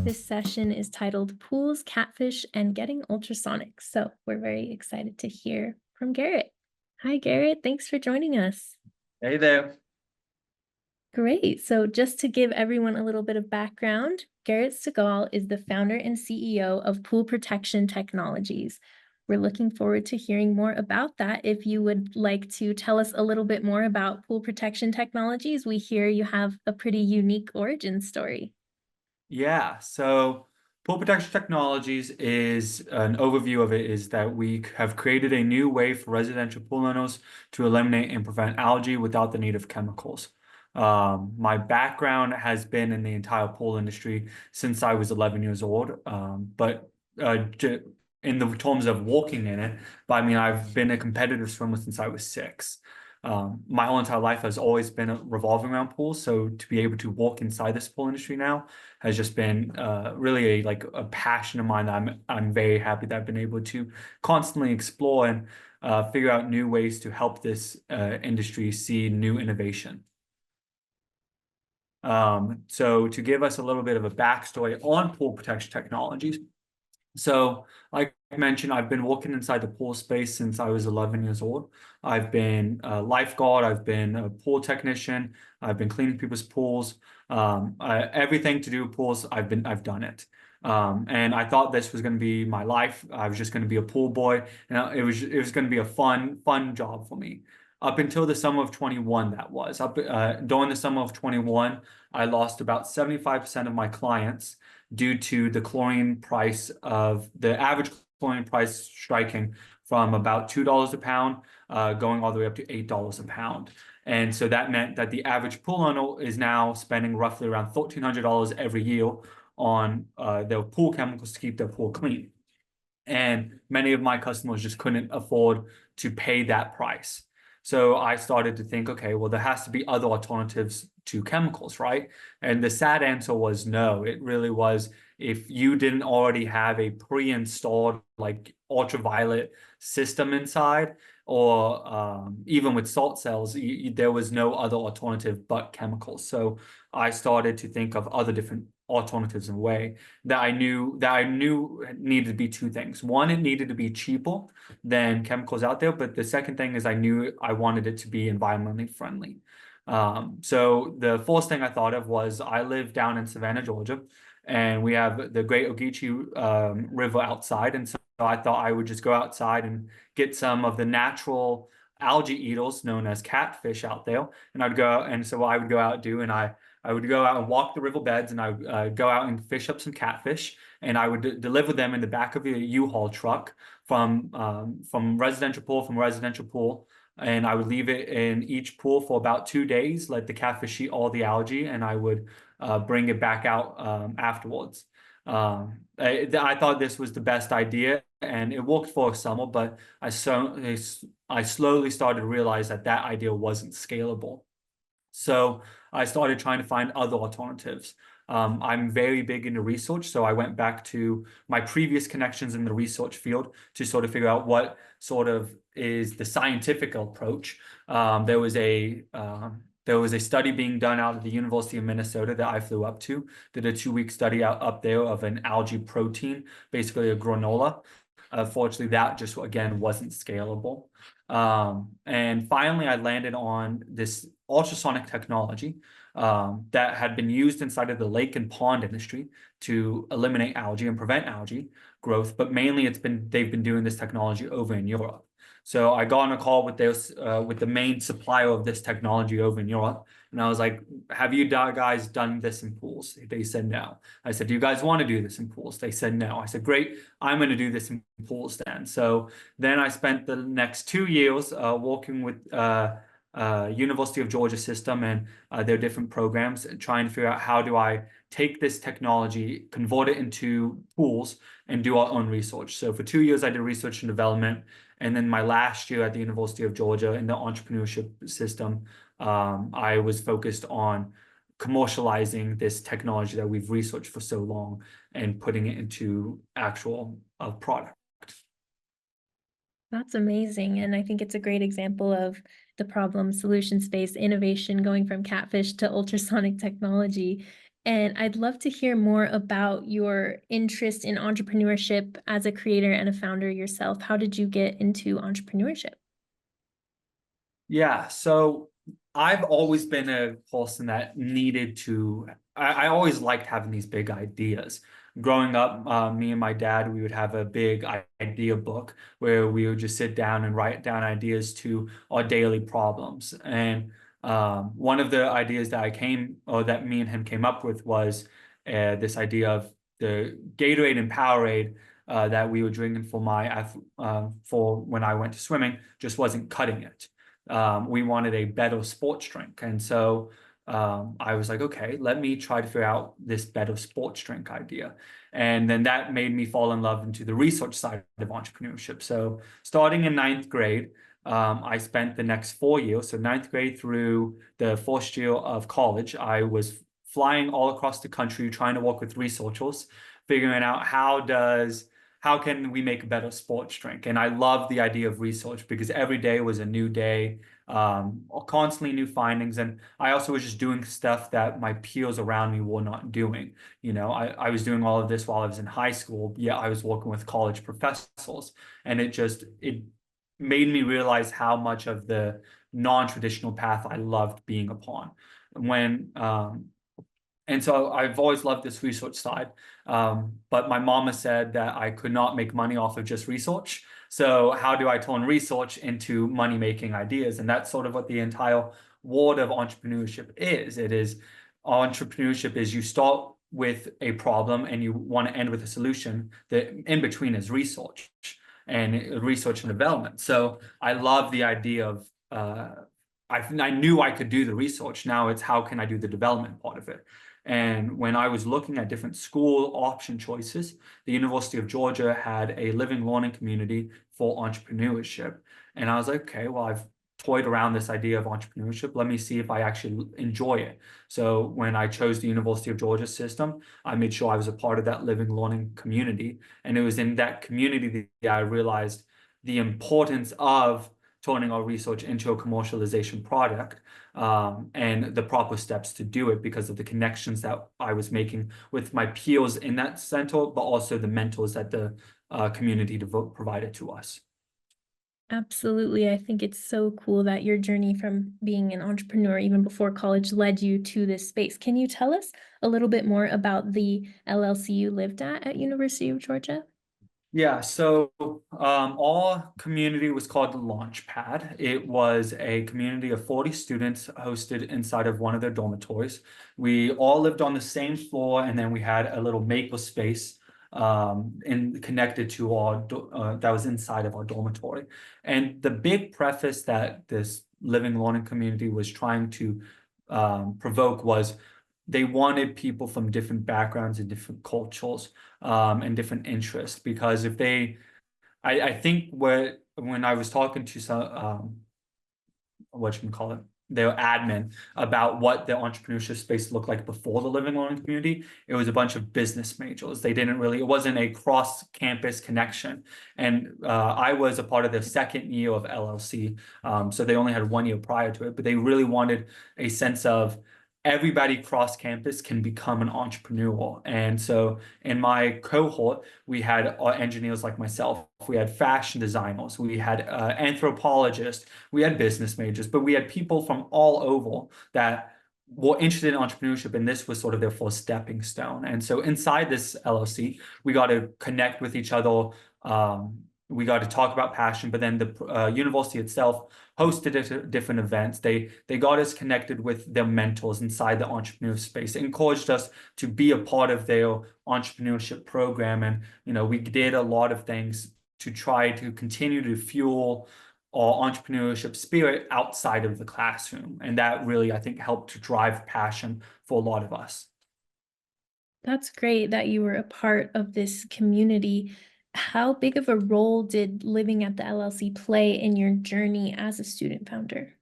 This session is titled Pools, Catfish, and Getting Ultrasonic. So we're very excited to hear from Garrett. Hi, Garrett. Thanks for joining us. Hey there. Great. So just to give everyone a little bit of background, Garrett Segal is the founder and CEO of Pool Protection Technologies. We're looking forward to hearing more about that. If you would like to tell us a little bit more about Pool Protection Technologies, we hear you have a pretty unique origin story. Yeah, so Pool Protection Technologies is an overview of it is that we have created a new way for residential pool owners to eliminate and prevent algae without the need of chemicals. My background has been in the entire pool industry since I was 11 years old, but in the terms of walking in it, but I mean, I've been a competitive swimmer since I was 6. My whole entire life has always been revolving around pools, so to be able to walk inside this pool industry now has just been really a passion of mine that I'm very happy that I've been able to constantly explore and figure out new ways to help this industry see new innovation. So to give us a little bit of a backstory on pool protection technologies. So like I mentioned, I've been working inside the pool space since I was 11 years old. I've been a lifeguard, I've been a pool technician, I've been cleaning people's pools. Everything to do with pools, I've done it. And I thought this was going to be my life. I was just going to be a pool boy, and it was going to be a fun job for me. Up until the summer of 21, that was. During the summer of 21, I lost about 75% of my clients due to the chlorine price of the average chlorine price striking from about $2 a pound, going all the way up to $8 a pound. And so that meant that the average pool owner is now spending roughly around $1,300 every year on their pool chemicals to keep their pool clean. And many of my customers just couldn't afford to pay that price. So I started to think, okay, well, there has to be other alternatives to chemicals, right? And the sad answer was no. It really was, if you didn't already have a pre-installed like ultraviolet system inside, or even with salt cells, there was no other alternative but chemicals. So I started to think of other different alternatives in a way that I knew needed to be two things. One, it needed to be cheaper than chemicals out there, but the second thing is I knew I wanted it to be environmentally friendly. So the first thing I thought of was I live down in Savannah, Georgia, and we have the Great Ogeechee River outside, and so I thought I would just go outside and get some of the natural algae eaters known as catfish out there, and I'd go out, and so what I would go out and do, I would go out and walk the riverbeds, and I would go out and fish up some catfish, and I would deliver them in the back of a U-Haul truck from residential pool, and I would leave it in each pool for about 2 days, let the catfish eat all the algae, and I would bring it back out afterwards. I thought this was the best idea, and it worked for a summer, but I slowly started to realize that idea wasn't scalable. So I started trying to find other alternatives. I'm very big into research, so I went back to my previous connections in the research field to sort of figure out what sort of is the scientific approach. There was a study being done out of the University of Minnesota that I flew up to, did a 2-week study up there of an algae protein, basically a granola. Unfortunately, that just, again, wasn't scalable. And finally, I landed on this ultrasonic technology that had been used inside of the lake and pond industry to eliminate algae and prevent algae growth, but mainly they've been doing this technology over in Europe. So I got on a call with the main supplier of this technology over in Europe, and I was like, "Have you guys done this in pools?" They said no. I said, "Do you guys want to do this in pools?" They said no. I said, "Great, I'm going to do this in pools then." So then I spent the next 2 years working with University of Georgia system and their different programs, trying to figure out how do I take this technology, convert it into pools, and do our own research. So for 2 years, I did research and development. And then my last year at the University of Georgia in the entrepreneurship system, I was focused on commercializing this technology that we've researched for so long and putting it into actual product. That's amazing. And I think it's a great example of the problem solution space innovation going from catfish to ultrasonic technology. And I'd love to hear more about your interest in entrepreneurship as a creator and a founder yourself. How did you get into entrepreneurship? Yeah, so I've always been a person that needed to, I always liked having these big ideas. Growing up, me and my dad, we would have a big idea book where we would just sit down and write down ideas to our daily problems. And one of the ideas that that me and him came up with was this idea of the Gatorade and Powerade that we were drinking for when I went to swimming just wasn't cutting it. We wanted a better sports drink. And so I was like, okay, let me try to figure out this better sports drink idea. And then that made me fall in love into the research side of entrepreneurship. So starting in ninth grade, I spent the next 4 years, so ninth grade through the first year of college, I was flying all across the country trying to work with researchers, figuring out how can we make a better sports drink? And I love the idea of research because every day was a new day, constantly new findings. And I also was just doing stuff that my peers around me were not doing. I was doing all of this while I was in high school, yet I was working with college professors. And it made me realize how much of the non-traditional path I loved being upon. And so I've always loved this research side. But my mama said that I could not make money off of just research. So how do I turn research into money-making ideas? And that's sort of what the entire world of entrepreneurship is. Entrepreneurship is you start with a problem and you want to end with a solution. The in between is research and development. So I love the idea of I knew I could do the research. Now it's how can I do the development part of it? And when I was looking at different school option choices, the University of Georgia had a living learning community for entrepreneurship. And I was like, okay, well, I've toyed around this idea of entrepreneurship. Let me see if I actually enjoy it. So when I chose the University of Georgia system, I made sure I was a part of that living learning community. And it was in that community that I realized the importance of turning our research into a commercialization product and the proper steps to do it because of the connections that I was making with my peers in that center, but also the mentors that the community provided to us. Absolutely. I think it's so cool that your journey from being an entrepreneur even before college led you to this space. Can you tell us a little bit more about the LLC you lived at University of Georgia? Yeah, so our community was called the Launchpad. It was a community of 40 students hosted inside of one of their dormitories. We all lived on the same floor, and then we had a little maker space connected to that was inside of our dormitory. And the big preface that this living learning community was trying to provoke was they wanted people from different backgrounds and different cultures and different interests because I think when I was talking to some what you can call it, their admin about what the entrepreneurship space looked like before the living learning community, it was a bunch of business majors. It wasn't a cross-campus connection. And I was a part of the second year of LLC. So they only had 1 year prior to it, but they really wanted a sense of everybody cross campus can become an entrepreneur. And so in my cohort, we had engineers like myself, we had fashion designers, we had anthropologists, we had business majors, but we had people from all over that were interested in entrepreneurship, and this was sort of their first stepping stone. And so inside this LLC, we got to connect with each other. We got to talk about passion, but then the university itself hosted different events. They got us connected with their mentors inside the entrepreneur space. It encouraged us to be a part of their entrepreneurship program, and we did a lot of things to try to continue to fuel our entrepreneurship spirit outside of the classroom, and that really, I think, helped to drive passion for a lot of us. That's great that you were a part of this community. How big of a role did living at the LLC play in your journey as a student founder?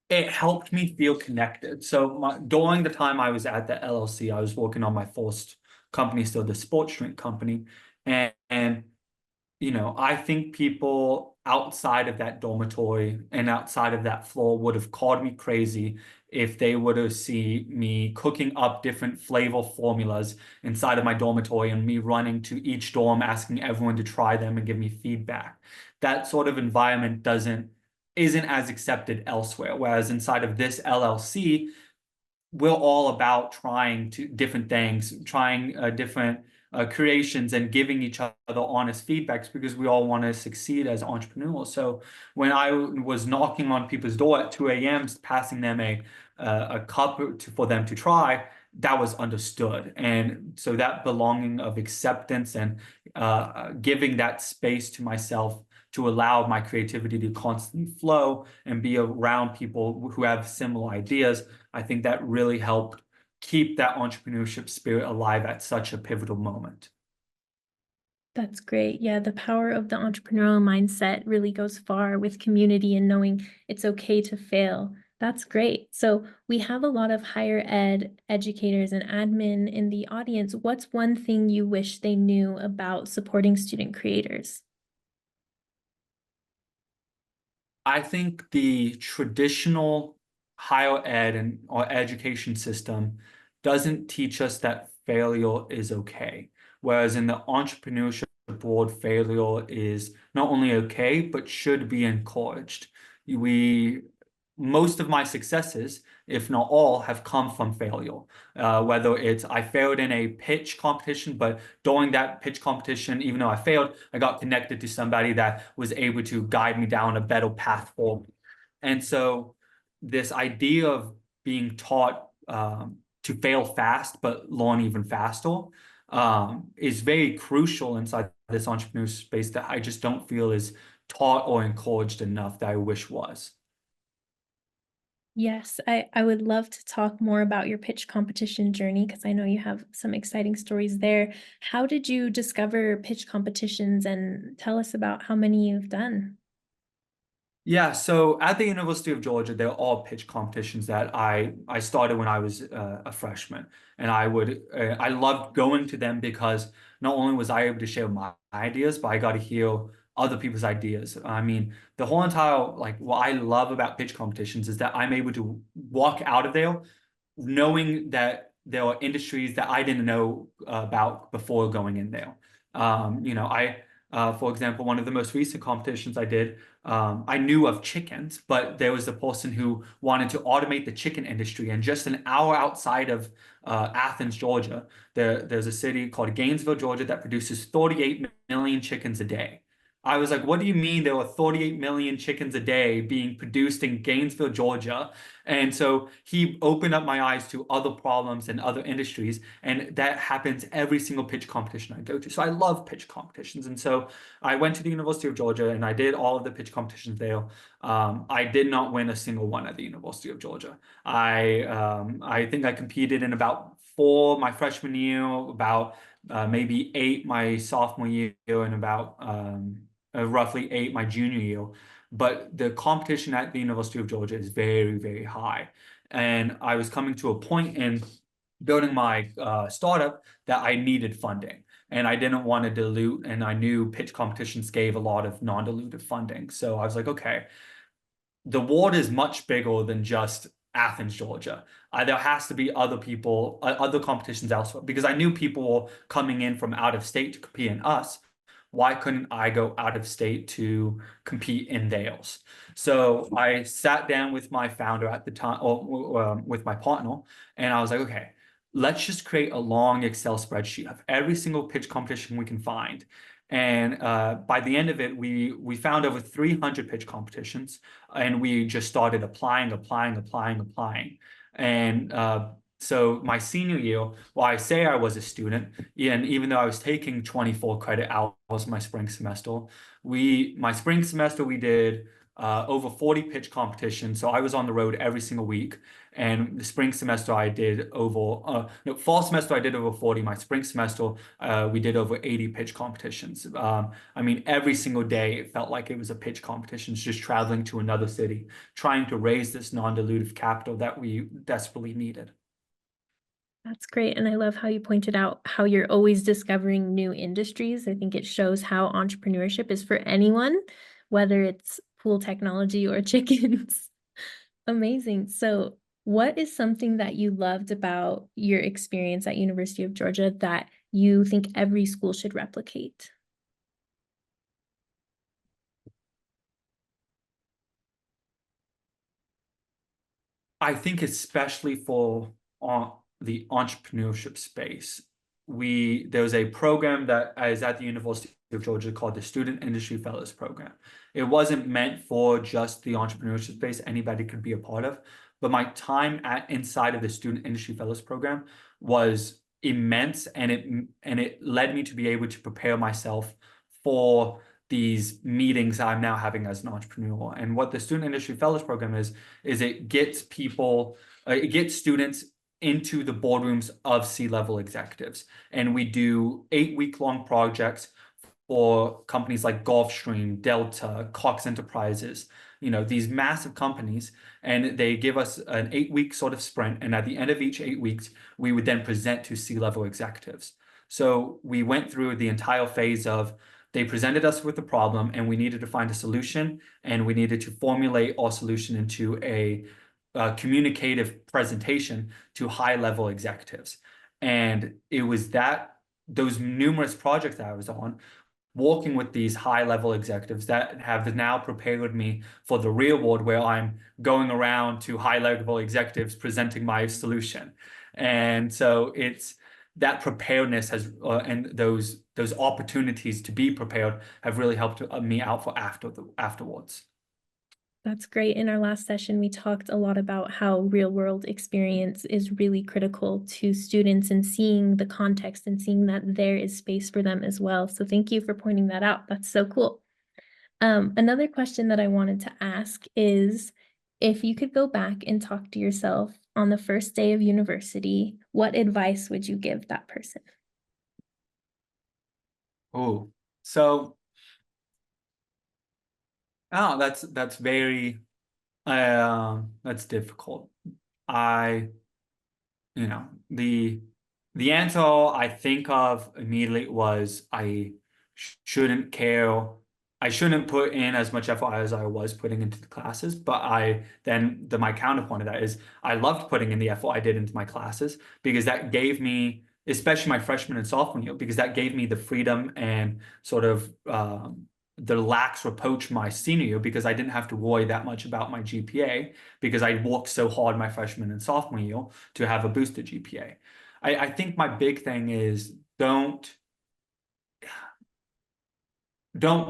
It helped me feel connected. So during the time I was at the LLC, I was working on my first company, still the sports drink company, and I think people outside of that dormitory and outside of that floor would have called me crazy if they were to see me cooking up different flavor formulas inside of my dormitory and me running to each dorm asking everyone to try them and give me feedback. That sort of environment isn't as accepted elsewhere. Whereas inside of this LLC, we're all about trying different things, trying different creations and giving each other honest feedbacks because we all want to succeed as entrepreneurs. So when I was knocking on people's door at 2 a.m., passing them a cup for them to try, that was understood. And so that belonging of acceptance and giving that space to myself to allow my creativity to constantly flow and be around people who have similar ideas, I think that really helped keep that entrepreneurship spirit alive at such a pivotal moment. That's great. Yeah, the power of the entrepreneurial mindset really goes far with community and knowing it's okay to fail. That's great. So we have a lot of higher ed educators and admin in the audience. What's one thing you wish they knew about supporting student creators? I think the traditional higher ed or education system doesn't teach us that failure is okay. Whereas in the entrepreneurship world, failure is not only okay, but should be encouraged. Most of my successes, if not all, have come from failure. Whether it's I failed in a pitch competition, but during that pitch competition, even though I failed, I got connected to somebody that was able to guide me down a better path forward. And so this idea of being taught to fail fast, but learn even faster is very crucial inside this entrepreneurial space that I just don't feel is taught or encouraged enough that I wish was. Yes, I would love to talk more about your pitch competition journey because I know you have some exciting stories there. How did you discover pitch competitions and tell us about how many you've done? Yeah, so at the University of Georgia, there are pitch competitions that I started when I was a freshman, and I loved going to them because not only was I able to share my ideas, but I got to hear other people's ideas. I mean, the whole entire what I love about pitch competitions is that I'm able to walk out of there knowing that there are industries that I didn't know about before going in there. For example, one of the most recent competitions I did, I knew of chickens, but there was a person who wanted to automate the chicken industry. And just an hour outside of Athens, Georgia, there's a city called Gainesville, Georgia, that produces 38 million chickens a day. I was like, what do you mean there were 38 million chickens a day being produced in Gainesville, Georgia? And so he opened up my eyes to other problems and other industries. And that happens every single pitch competition I go to. So I love pitch competitions. And so I went to the University of Georgia and I did all of the pitch competitions there. I did not win a single one at the University of Georgia. I think I competed in about four my freshman year, about maybe eight my sophomore year, and about roughly eight my junior year. But the competition at the University of Georgia is very, very high. And I was coming to a point in building my startup that I needed funding. And I didn't want to dilute, and I knew pitch competitions gave a lot of non-dilutive funding. So I was like, okay, the world is much bigger than just Athens, Georgia. There has to be other people, other competitions elsewhere, because I knew people were coming in from out of state to compete in us. Why couldn't I go out of state to compete in theirs? So I sat down with my founder at the time, or with my partner, and I was like, okay, let's just create a long Excel spreadsheet of every single pitch competition we can find. And by the end of it, we found over 300 pitch competitions, and we just started applying. And so my senior year, well, I say I was a student, and even though I was taking 24 credit hours my spring semester, my spring semester we did over 40 pitch competitions. So I was on the road every single week. And the spring semester I did over, no, fall semester I did over 40. My spring semester we did over 80 pitch competitions. I mean, every single day it felt like it was a pitch competition, just traveling to another city, trying to raise this non-dilutive capital that we desperately needed. That's great. And I love how you pointed out how you're always discovering new industries. I think it shows how entrepreneurship is for anyone, whether it's pool technology or chickens. Amazing. So What is something that you loved about your experience at University of Georgia that you think every school should replicate? I think especially for the entrepreneurship space, there was a program that is at the University of Georgia called the Student Industry Fellows Program. It wasn't meant for just the entrepreneurship space; anybody could be a part of. But my time inside of the Student Industry Fellows Program was immense, and it led me to be able to prepare myself for these meetings I'm now having as an entrepreneur. And what the Student Industry Fellows Program is it gets it gets students into the boardrooms of C-level executives. And we do 8-week-long projects for companies like Gulfstream, Delta, Cox Enterprises, these massive companies. And they give us an 8-week sort of sprint. And at the end of each 8 weeks, we would then present to C-level executives. So we went through the entire phase of they presented us with a problem and we needed to find a solution, and we needed to formulate our solution into a communicative presentation to high-level executives. And it was those numerous projects that I was on, working with these high-level executives, that have now prepared me for the real world, where I'm going around to high-level executives presenting my solution. And so it's that preparedness and those opportunities to be prepared have really helped me out for afterwards. That's great. In our last session, we talked a lot about how real world experience is really critical to students and seeing the context and seeing that there is space for them as well. So thank you for pointing that out. That's so cool. Another question that I wanted to ask is, if you could go back and talk to yourself on the first day of university, what advice would you give that person? Oh, so that's very that's difficult. I you know the answer I think of immediately was shouldn't care. I shouldn't put in as much effort as I was putting into the classes, but my counterpoint to that is I loved putting in the effort I did into my classes, because that gave me, especially my freshman and sophomore year, because that gave me the freedom and sort of the lax approach my senior year, because I didn't have to worry that much about my GPA, because I worked so hard my freshman and sophomore year to have a boosted GPA. I think my big thing is don't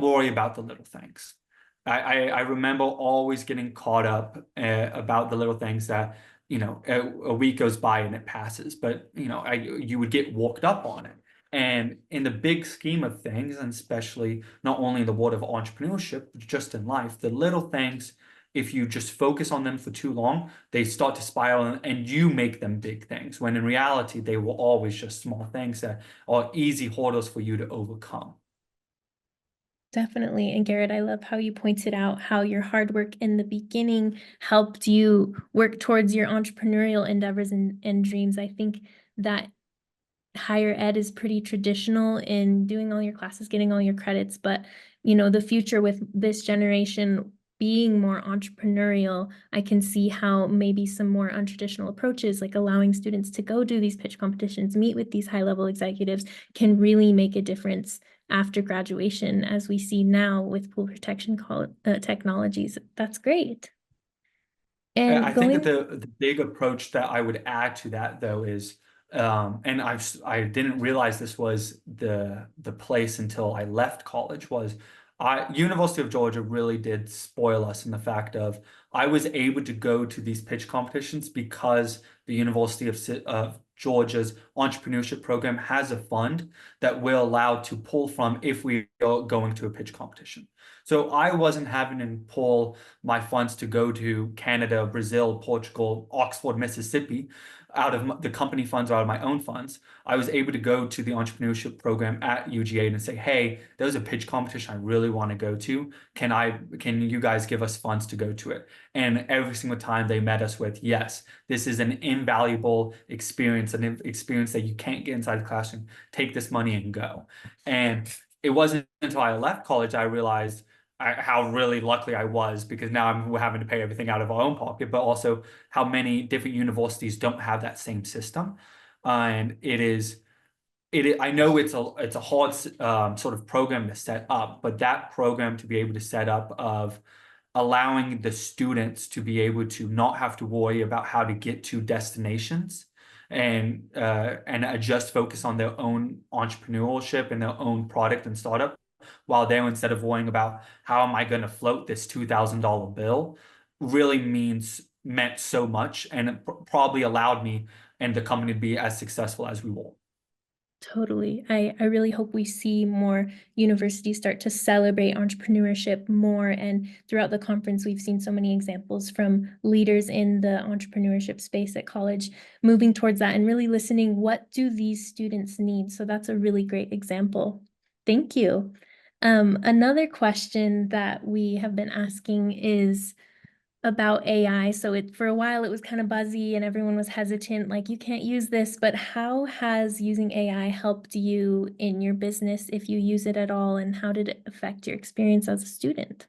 worry about the little things. I remember always getting caught up about the little things that, a week goes by and it passes, but you would get worked up on it. And in the big scheme of things, and especially not only in the world of entrepreneurship, but just in life, the little things, if you just focus on them for too long, they start to spiral, and you make them big things, when in reality, they were always just small things that are easy hurdles for you to overcome. Definitely. And Garrett, I love how you pointed out how your hard work in the beginning helped you work towards your entrepreneurial endeavors and dreams. I think that higher ed is pretty traditional in doing all your classes, getting all your credits, but the future with this generation being more entrepreneurial, I can see how maybe some more untraditional approaches, like allowing students to go do these pitch competitions, meet with these high-level executives, can really make a difference after graduation, as we see now with pool protection technologies. That's great. And I think that going the big approach that I would add to that, though, is and I didn't realize this was the place until I left college, was University of Georgia really did spoil us in the fact of I was able to go to these pitch competitions because the University of Georgia's entrepreneurship program has a fund that we're allowed to pull from if we are going to a pitch competition. So I wasn't having to pull my funds to go to Canada, Brazil, Portugal, Oxford, Mississippi, out of the company funds or out of my own funds. I was able to go to the entrepreneurship program at UGA and say, hey, there's a pitch competition I really want to go to. Can you guys give us funds to go to it? And every single time they met us with, yes, this is an invaluable experience, an experience that you can't get inside the classroom. Take this money and go. And it wasn't until I left college I realized how really lucky I was, because now we're having to pay everything out of our own pocket, but also how many different universities don't have that same system. And I know it's a hard sort of program to set up, but that program to be able to set up of allowing the students to be able to not have to worry about how to get to destinations, and just focus on their own entrepreneurship and their own product and startup, while they're, instead of worrying about how am I going to float this $2,000 bill, really meant so much, and it probably allowed me and the company to be as successful as we were. Totally. I really hope we see more universities start to celebrate entrepreneurship more. And throughout the conference, we've seen so many examples from leaders in the entrepreneurship space at college moving towards that and really listening, what do these students need? So that's a really great example. Thank you. Another question that we have been asking is about AI. So for a while it was kind of buzzy and everyone was hesitant, like you can't use this, but how has using AI helped you in your business if you use it at all, and how did it affect your experience as a student?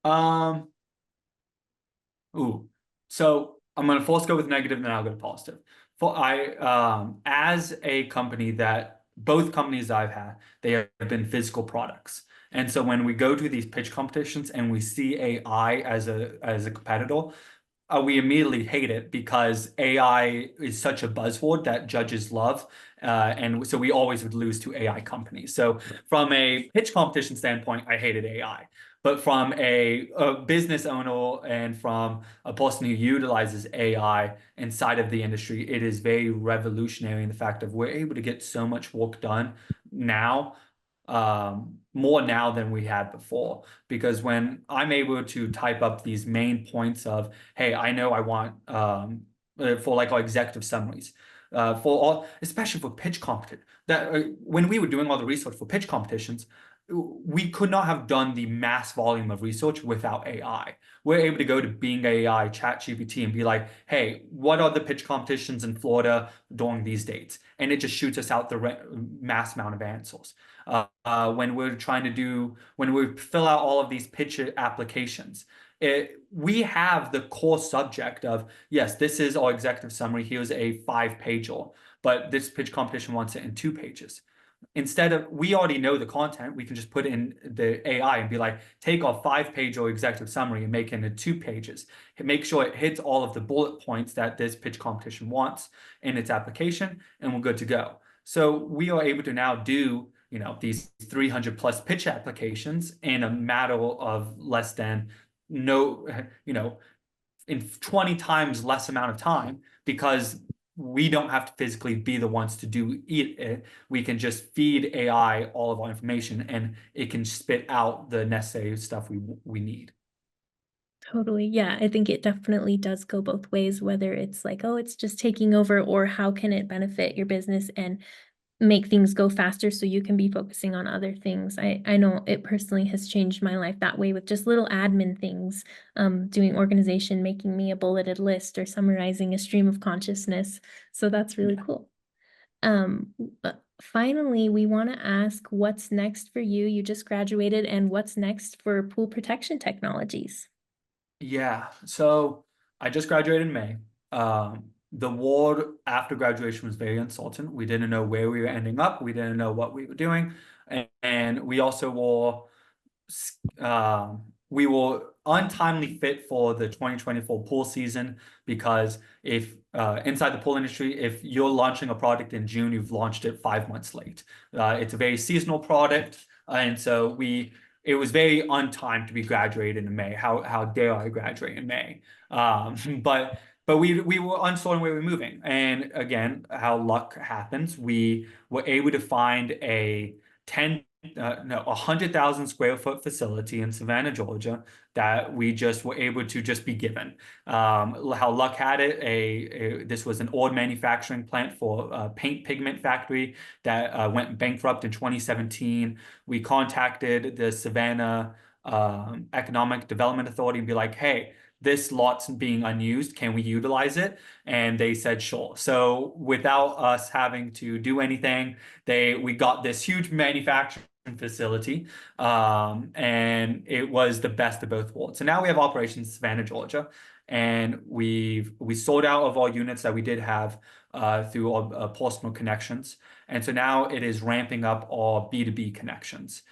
Um, Ooh, so I'm gonna first go with negative, and then I'll go to positive. As a company that both companies I've had, they have been physical products. And so when we go to these pitch competitions and we see AI as a competitor, we immediately hate it, because AI is such a buzzword that judges love. And so we always would lose to AI companies. So from a pitch competition standpoint, I hated AI. But from a business owner and from a person who utilizes AI inside of the industry, it is very revolutionary in the fact of we're able to get so much work done now, more now than we had before. Because when I'm able to type up these main points of, hey, I know I want for like our executive summaries, for all, especially for pitch competition, that when we were doing all the research for pitch competitions, we could not have done the mass volume of research without AI. We're able to go to Bing AI, ChatGPT, and be like, hey, what are the pitch competitions in Florida during these dates? And it just shoots us out the mass amount of answers. When we fill out all of these pitch applications, we have the core subject of, yes, this is our executive summary. Here's a 5-pager, but this pitch competition wants it in 2 pages. Instead of, we already know the content, we can just put in the AI and be like, take our 5-page or executive summary and make it into 2 pages. Make sure it hits all of the bullet points that this pitch competition wants in its application, and we're good to go. So we are able to now do, these 300 plus pitch applications in a matter of less than no, in 20 times less amount of time, because we don't have to physically be the ones to do it. We can just feed AI all of our information, and it can spit out the necessary stuff we need. Totally. Yeah, I think it definitely does go both ways, whether it's like, oh, it's just taking over, or how can it benefit your business and make things go faster so you can be focusing on other things. I know it personally has changed my life that way, with just little admin things, doing organization, making me a bulleted list, or summarizing a stream of consciousness. So that's really Yeah. cool. Finally, we want to ask, what's next for you? You just graduated, and what's next for pool protection technologies? Yeah. So I just graduated in May. The world after graduation was very uncertain. We didn't know where we were ending up. We didn't know what we were doing. And we also we were untimely fit for the 2024 pool season, because if inside the pool industry, if you're launching a product in June, you've launched it 5 months late. It's a very seasonal product, and so it was very untimed to be graduated in May. How dare I graduate in May? But we were uncertain where we were moving, and again, how luck happens, we were able to find a 100,000 square foot facility in Savannah, Georgia, that we just were able to just be given. How luck had it, this was an old manufacturing plant for a paint pigment factory that went bankrupt in 2017. We contacted the Savannah Economic Development Authority and be like, hey, this lot's being unused. Can we utilize it? And they said, sure. So without us having to do anything, we got this huge manufacturing facility, and it was the best of both worlds. So now we have operations in Savannah, Georgia, and we sold out of our units that we did have through our Portsmouth connections, and so now it is ramping up our B2B connections.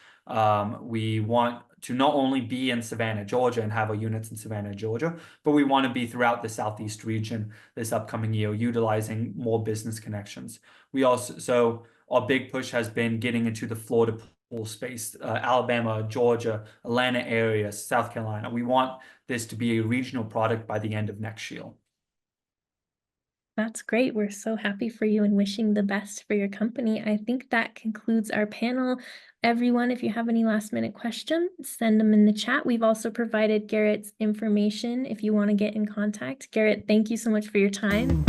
We want to not only be in Savannah, Georgia, and have our units in Savannah, Georgia, but we want to be throughout the Southeast region this upcoming year, utilizing more business connections. We also, so our big push has been getting into the Florida pool space, Alabama, Georgia, Atlanta area, South Carolina. We want this to be a regional product by the end of next year. That's great. We're so happy for you and wishing the best for your company. I think that concludes our panel. Everyone, if you have any last minute questions, send them in the chat. We've also provided Garrett's information if you want to get in contact. Garrett, thank you so much for your time.